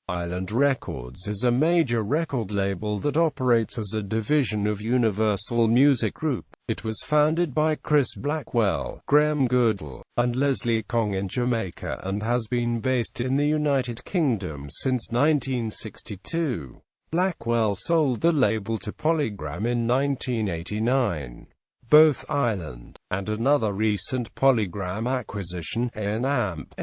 Island Records is a major record label that operates as a division of Universal Music Group. It was founded by Chris Blackwell, Graeme Goodall, and Leslie Kong in Jamaica and has been based in the United Kingdom since 1962. Blackwell sold the label to PolyGram in 1989. Both Island and another recent PolyGram acquisition, A&amp,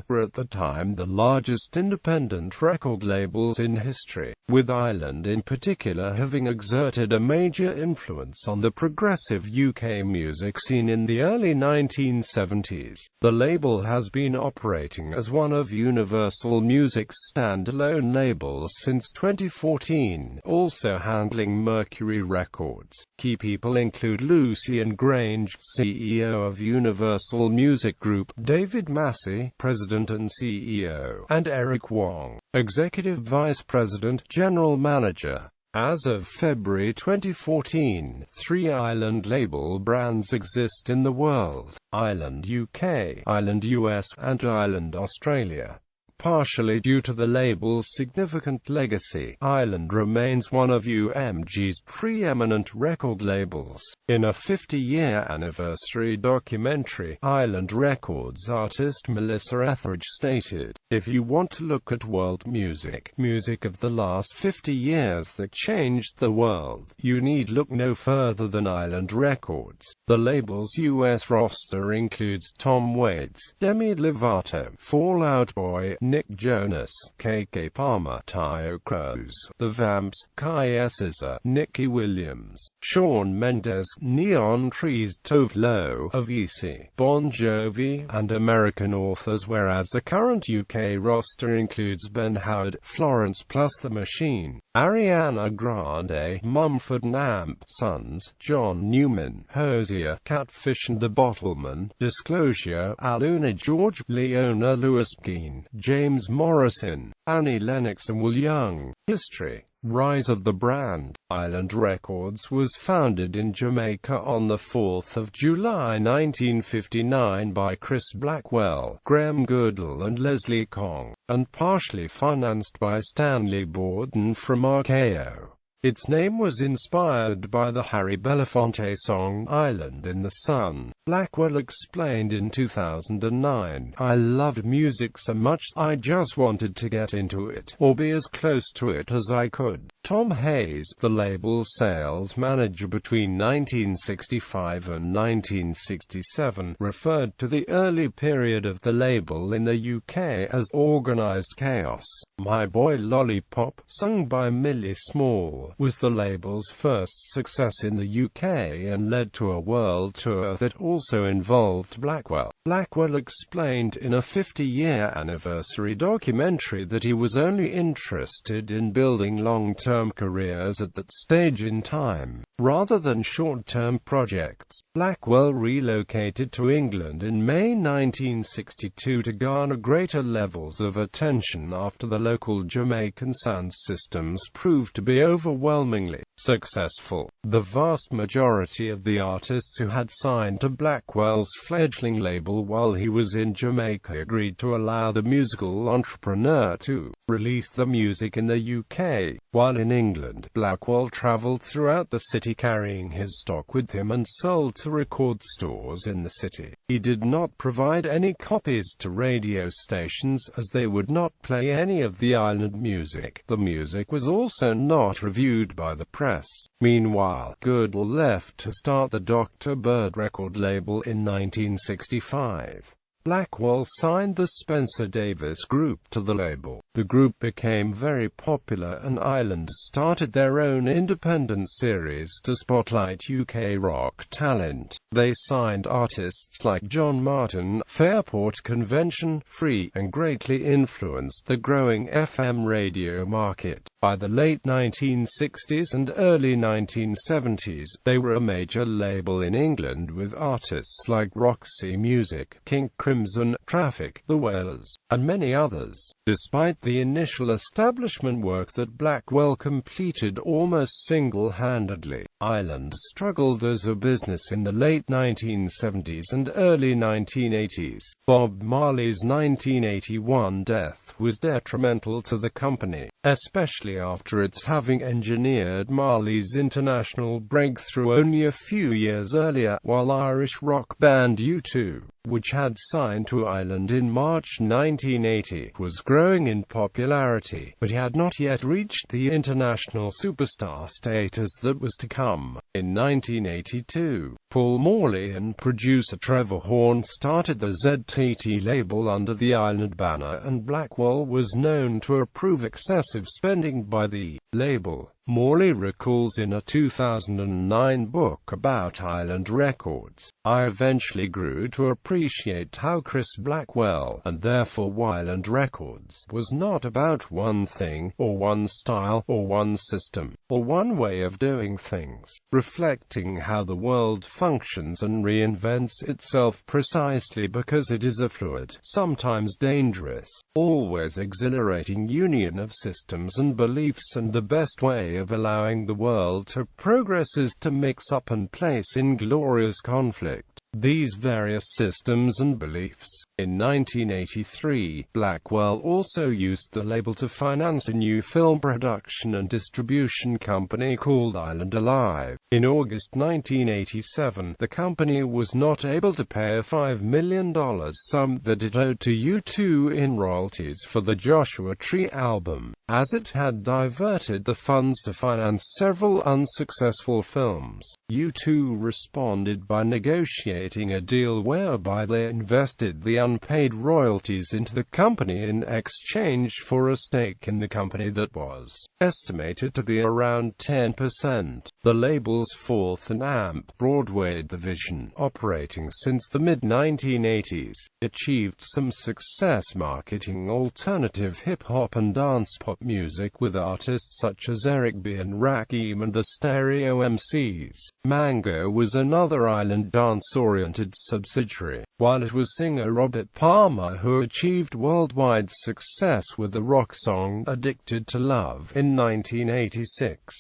were at the time the largest independent record labels in history, with Island in particular having exerted a major influence on the progressive UK music scene in the early 1970s. The label has been operating as one of Universal Music's standalone labels since 2014, also handling Mercury Records. Key people include Lucian Grange, CEO of Universal Music Group, David Massey, President and CEO, and Eric Wong, Executive Vice President, General Manager. As of February 2014, 3 Island label brands exist in the world: Island UK, Island US, and Island Australia. Partially due to the label's significant legacy, Island remains one of UMG's preeminent record labels. In a 50-year anniversary documentary, Island Records artist Melissa Etheridge stated, "If you want to look at world music, music of the last 50 years that changed the world, you need look no further than Island Records." The label's US roster includes Tom Waits, Demi Lovato, Fall Out Boy, Nick Jonas, KK Palmer, Tayo Cruz, The Vamps, Kai Esser, Nicky Williams, Shawn Mendes, Neon Trees, Tove Lo, Avicii, Bon Jovi, and American authors, whereas the current UK roster includes Ben Howard, Florence plus the Machine, Ariana Grande, Mumford & Amp, Sons, John Newman, Hosier, Catfish and the Bottlemen, Disclosure, Aluna George, Leona Lewis-Keane, James Morrison, Annie Lennox and Will Young. History. Rise of the brand. Island Records was founded in Jamaica on the 4th of July 1959 by Chris Blackwell, Graeme Goodall and Leslie Kong, and partially financed by Stanley Borden from RKO. Its name was inspired by the Harry Belafonte song, Island in the Sun. Blackwell explained in 2009, "I loved music so much, I just wanted to get into it, or be as close to it as I could." Tom Hayes, the label's sales manager between 1965 and 1967, referred to the early period of the label in the UK as organized chaos. My Boy Lollipop, sung by Millie Small, was the label's first success in the UK and led to a world tour that also involved Blackwell. Blackwell explained in a 50-year anniversary documentary that he was only interested in building long-term careers at that stage in time, rather than short-term projects. Blackwell relocated to England in May 1962 to garner greater levels of attention after the local Jamaican sound systems proved to be overwhelmingly successful. The vast majority of the artists who had signed to Blackwell's fledgling label while he was in Jamaica agreed to allow the musical entrepreneur to release the music in the UK. While in England, Blackwell travelled throughout the city carrying his stock with him and sold to record stores in the city. He did not provide any copies to radio stations as they would not play any of the Island music. The music was also not reviewed by the press. Meanwhile, Goodall left to start the Dr. Bird record label in 1965. Blackwell signed the Spencer Davis Group to the label. The group became very popular and Island started their own independent series to spotlight UK rock talent. They signed artists like John Martin, Fairport Convention, Free, and greatly influenced the growing FM radio market. By the late 1960s and early 1970s, they were a major label in England with artists like Roxy Music, King Crimson, Traffic, The Wailers, and many others. Despite the initial establishment work that Blackwell completed almost single-handedly. Island struggled as a business in the late 1970s and early 1980s. Bob Marley's 1981 death was detrimental to the company, especially after its having engineered Marley's international breakthrough only a few years earlier, while Irish rock band U2, which had signed to Island in March 1980, was growing in popularity, but had not yet reached the international superstar status that was to come. In 1982, Paul Morley and producer Trevor Horn started the ZTT label under the Island banner, and Blackwell was known to approve excessive spending by the label. Morley recalls in a 2009 book about Island Records, "I eventually grew to appreciate how Chris Blackwell, and therefore Island Records, was not about one thing, or one style, or one system, or one way of doing things, reflecting how the world functions and reinvents itself precisely because it is a fluid, sometimes dangerous, always exhilarating union of systems and beliefs, and the best way of allowing the world to progress is to mix up and place in glorious conflict these various systems and beliefs." In 1983, Blackwell also used the label to finance a new film production and distribution company called Island Alive. In August 1987, the company was not able to pay a $5 million sum that it owed to U2 in royalties for the Joshua Tree album, as it had diverted the funds to finance several unsuccessful films. U2 responded by negotiating a deal whereby they invested the unpaid royalties into the company in exchange for a stake in the company that was estimated to be around 10%. The label's fourth A&amp Broadway division, operating since the mid-1980s, achieved some success marketing alternative hip-hop and dance-pop music with artists such as Eric B. and Rakim and the Stereo MCs. Mango was another Island dance-oriented subsidiary, while it was singer Robert Palmer who achieved worldwide success with the rock song "Addicted to Love" in 1986.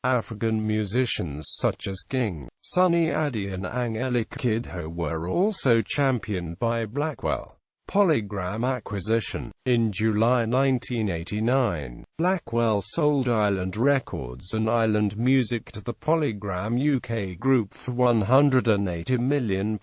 African musicians such as King, Sunny Addy and Angelique Kidjo were also championed by Blackwell. PolyGram acquisition. In July 1989, Blackwell sold Island Records and Island Music to the PolyGram UK group for £180 million.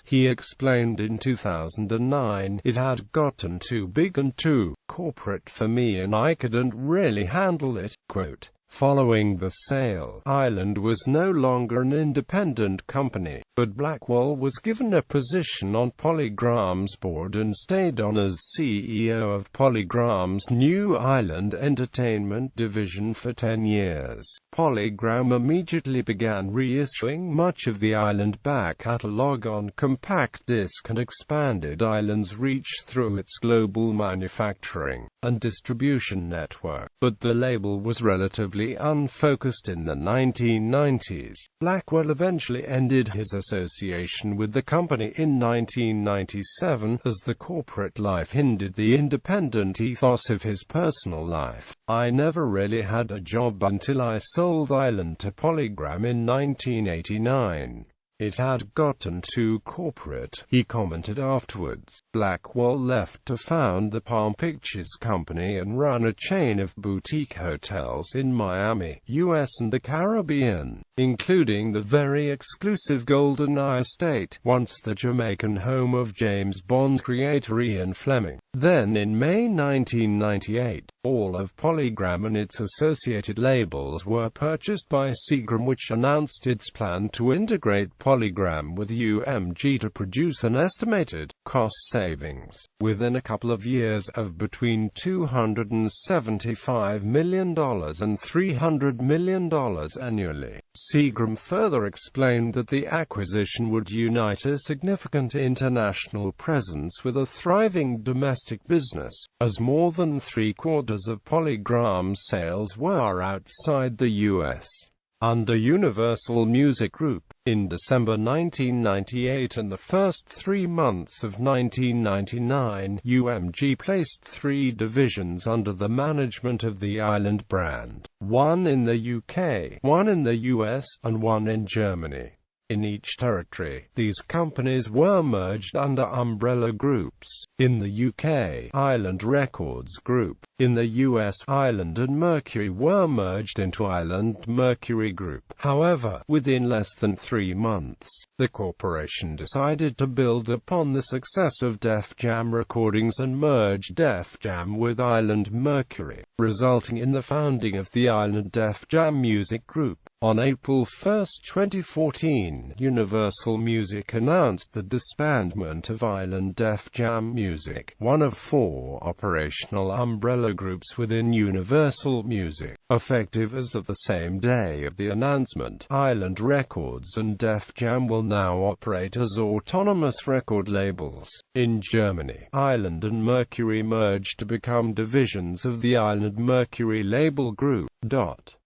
He explained in 2009, "It had gotten too big and too corporate for me and I couldn't really handle it." Quote, following the sale, Island was no longer an independent company, but Blackwell was given a position on PolyGram's board and stayed on as CEO of PolyGram's new Island Entertainment division for 10 years. PolyGram immediately began reissuing much of the Island back catalogue on compact disc and expanded Island's reach through its global manufacturing and distribution network, but the label was relatively unfocused in the 1990s. Blackwell eventually ended his association with the company in 1997, as the corporate life hindered the independent ethos of his personal life. "I never really had a job until I sold Island to PolyGram in 1989. It had gotten too corporate," he commented afterwards. Blackwell left to found the Palm Pictures Company and run a chain of boutique hotels in Miami, US and the Caribbean, including the very exclusive Golden Eye Estate, once the Jamaican home of James Bond creator Ian Fleming. Then in May 1998, all of PolyGram and its associated labels were purchased by Seagram, which announced its plan to integrate PolyGram with UMG to produce an estimated cost savings within a couple of years of between $275 million and $300 million annually. Seagram further explained that the acquisition would unite a significant international presence with a thriving domestic business, as more than three-quarters of PolyGram's sales were outside the US. under Universal Music Group. In December 1998 and the first 3 months of 1999, UMG placed 3 divisions under the management of the Island brand, 1 in the UK, 1 in the US, and 1 in Germany. In each territory, these companies were merged under umbrella groups. In the UK, Island Records Group. In the US, Island and Mercury were merged into Island Mercury Group. However, within less than 3 months, the corporation decided to build upon the success of Def Jam Recordings and merge Def Jam with Island Mercury, resulting in the founding of the Island Def Jam Music Group. On April 1, 2014, Universal Music announced the disbandment of Island Def Jam Music, one of 4 operational umbrella groups within Universal Music. Effective as of the same day of the announcement, Island Records and Def Jam will now operate as autonomous record labels. In Germany, Island and Mercury merged to become divisions of the Island Mercury label group.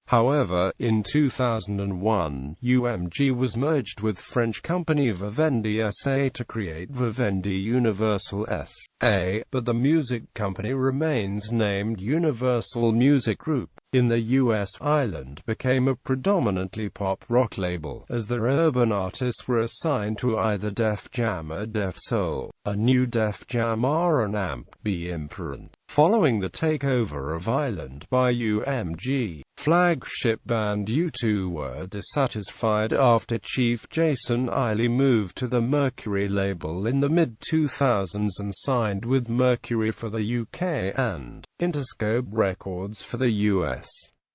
However, in 2001, UMG was merged with French company Vivendi SA to create Vivendi Universal SA, but the music company remains named Universal Music Group. In the US, Island became a predominantly pop-rock label, as their urban artists were assigned to either Def Jam or Def Soul. A new Def Jam A&amp, B-imprint. Following the takeover of Island by UMG, flagship band U2 were dissatisfied after Chief Jason Eiley moved to the Mercury label in the mid-2000s and signed with Mercury for the UK and Interscope Records for the US.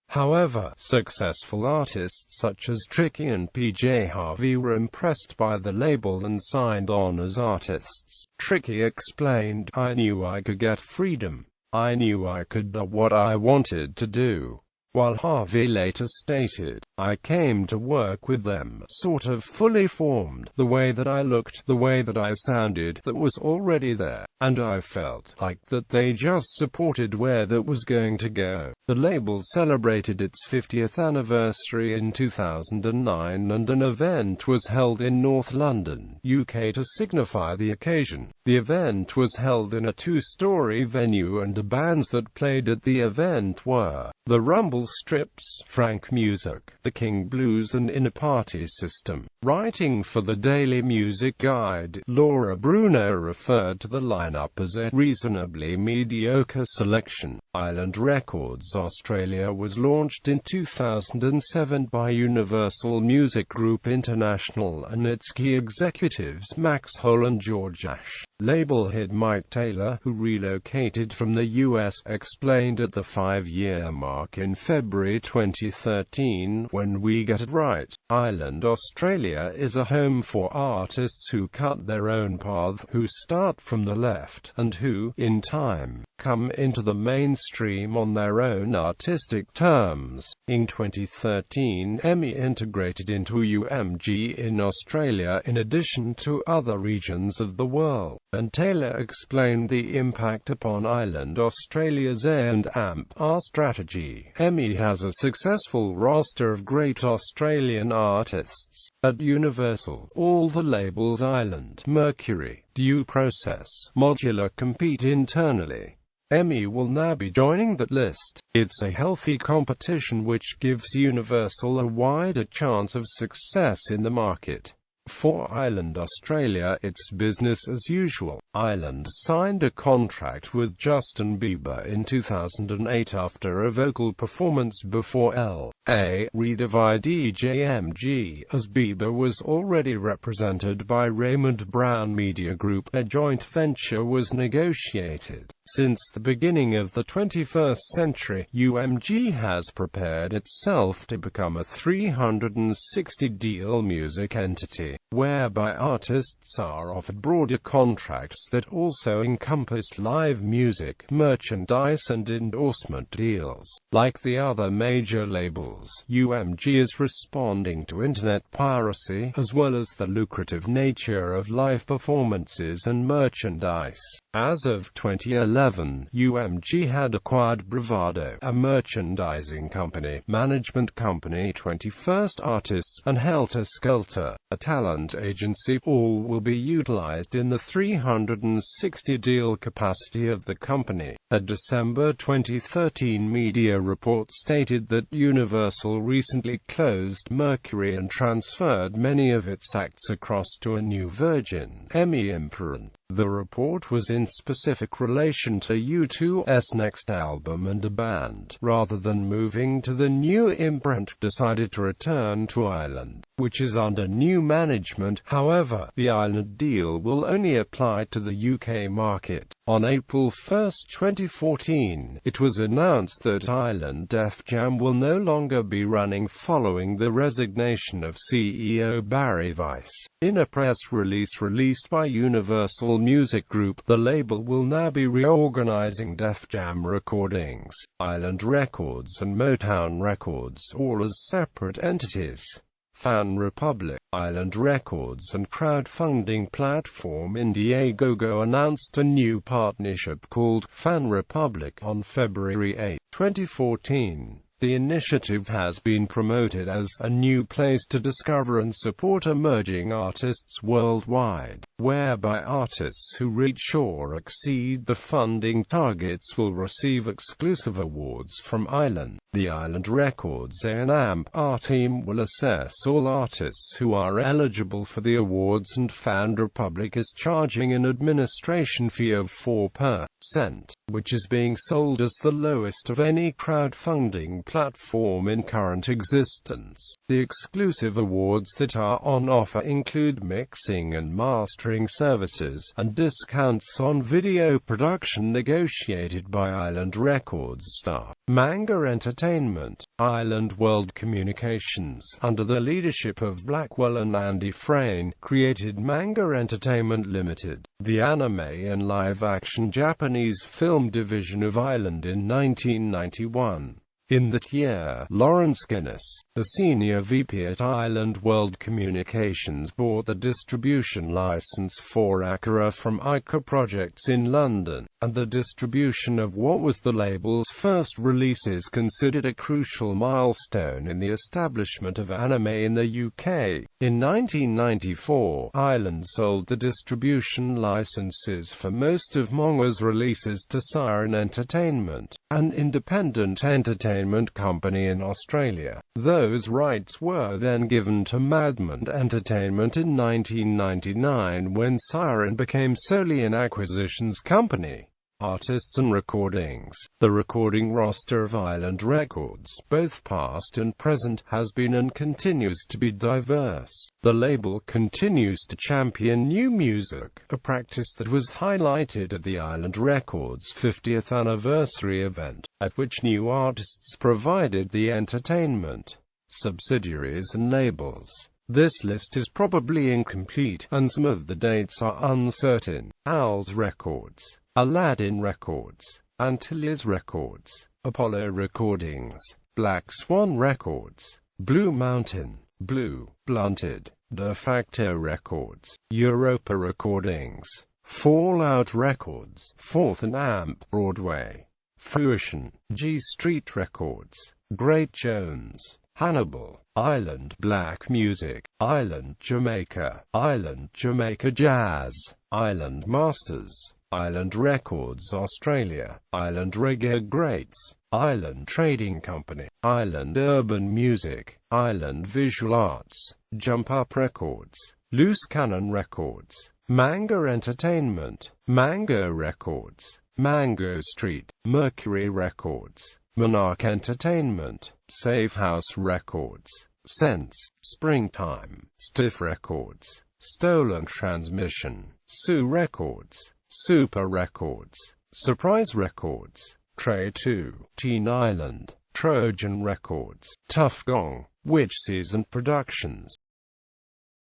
However, successful artists such as Tricky and PJ Harvey were impressed by the label and signed on as artists. Tricky explained, "I knew I could get freedom. I knew I could do what I wanted to do." While Harvey later stated, "I came to work with them, sort of fully formed, the way that I looked, the way that I sounded, that was already there, and I felt like that they just supported where that was going to go." The label celebrated its 50th anniversary in 2009 and an event was held in North London, UK to signify the occasion. The event was held in a 2-story venue and the bands that played at the event were The Rumble Strips, Frank Music, The King Blues and Inner Party System. Writing for the Daily Music Guide, Laura Bruno referred to the lineup as a reasonably mediocre selection. Island Records Australia was launched in 2007 by Universal Music Group International and its key executives Max Hole and George Ash. Label head Mike Taylor, who relocated from the US, explained at the 5-year mark in February 2013, "When we get it right, Island Australia is a home for artists who cut their own path, who start from the left, and who, in time, come into the mainstream on their own artistic terms." In 2013, EMI integrated into UMG in Australia in addition to other regions of the world, and Taylor explained the impact upon Island Australia's A&amp strategy. EMI has a successful roster of great Australian artists. At Universal, all the labels Island, Mercury, Due Process, Modular compete internally. EMI will now be joining that list. It's a healthy competition which gives Universal a wider chance of success in the market. For Island Australia, it's business as usual. Island signed a contract with Justin Bieber in 2008 after a vocal performance before L.A. Reid of IDJMG, as Bieber was already represented by Raymond Brown Media Group. A joint venture was negotiated. Since the beginning of the 21st century, UMG has prepared itself to become a 360-deal music entity, whereby artists are offered broader contracts that also encompass live music, merchandise and endorsement deals. Like the other major labels, labels. UMG is responding to internet piracy, as well as the lucrative nature of live performances and merchandise. As of 2011, UMG had acquired Bravado, a merchandising company, management company, 21st Artists, and Helter Skelter, a talent agency. All will be utilized in the 360 deal capacity of the company. A December 2013 media report stated that Universal recently closed Mercury and transferred many of its acts across to a new Virgin Emmy imprint. The report was in specific relation to U2's next album, and the band, rather than moving to the new imprint, decided to return to Ireland, which is under new management. However, the Ireland deal will only apply to the UK market. On April 1, 2014, it was announced that Ireland Def Jam will no longer be running following the resignation of CEO Barry Weiss. In a press release released by Universal Music Group, the label will now be reorganizing Def Jam Recordings, Island Records and Motown Records, all as separate entities. Fan Republic, Island Records and crowdfunding platform Indiegogo announced a new partnership called Fan Republic on February 8, 2014. The initiative has been promoted as a new place to discover and support emerging artists worldwide, whereby artists who reach or exceed the funding targets will receive exclusive awards from Ireland. The Island Records A&amp team will assess all artists who are eligible for the awards, and Fan Republic is charging an administration fee of 4%, which is being sold as the lowest of any crowdfunding platform in current existence. The exclusive awards that are on offer include mixing and mastering services, and discounts on video production negotiated by Island Records staff. Manga Entertainment, Island World Communications, under the leadership of Blackwell and Andy Frayne, created Manga Entertainment Limited, the anime and live-action Japanese film division of Island, in 1991. In that year, Lawrence Guinness, the senior VP at Island World Communications, bought the distribution license for Akira from Ica Projects in London, and the distribution of what was the label's first release is considered a crucial milestone in the establishment of anime in the UK. In 1994, Island sold the distribution licenses for most of manga's releases to Siren Entertainment, an independent entertainment company in Australia. Those rights were then given to Madman Entertainment in 1999 when Siren became solely an acquisitions company. Artists and recordings. The recording roster of Island Records, both past and present, has been and continues to be diverse. The label continues to champion new music, a practice that was highlighted at the Island Records 50th anniversary event, at which new artists provided the entertainment. Subsidiaries and labels. This list is probably incomplete, and some of the dates are uncertain. Owls Records, Aladdin Records, Antilles Records, Apollo Recordings, Black Swan Records, Blue Mountain, Blue, Blunted, De Facto Records, Europa Recordings, Fallout Records, Fourth and Amp, Broadway, Fruition, G Street Records, Great Jones, Hannibal, Island Black Music, Island Jamaica, Island Jamaica Jazz, Island Masters, Island Records Australia, Island Reggae Greats, Island Trading Company, Island Urban Music, Island Visual Arts, Jump Up Records, Loose Cannon Records, Manga Entertainment, Mango Records, Mango Street, Mercury Records, Monarch Entertainment, Safe House Records, Sense, Springtime, Stiff Records, Stolen Transmission, Sue Records, Super Records, Surprise Records, Trey 2, Teen Island, Trojan Records, Tough Gong, Witch Season Productions,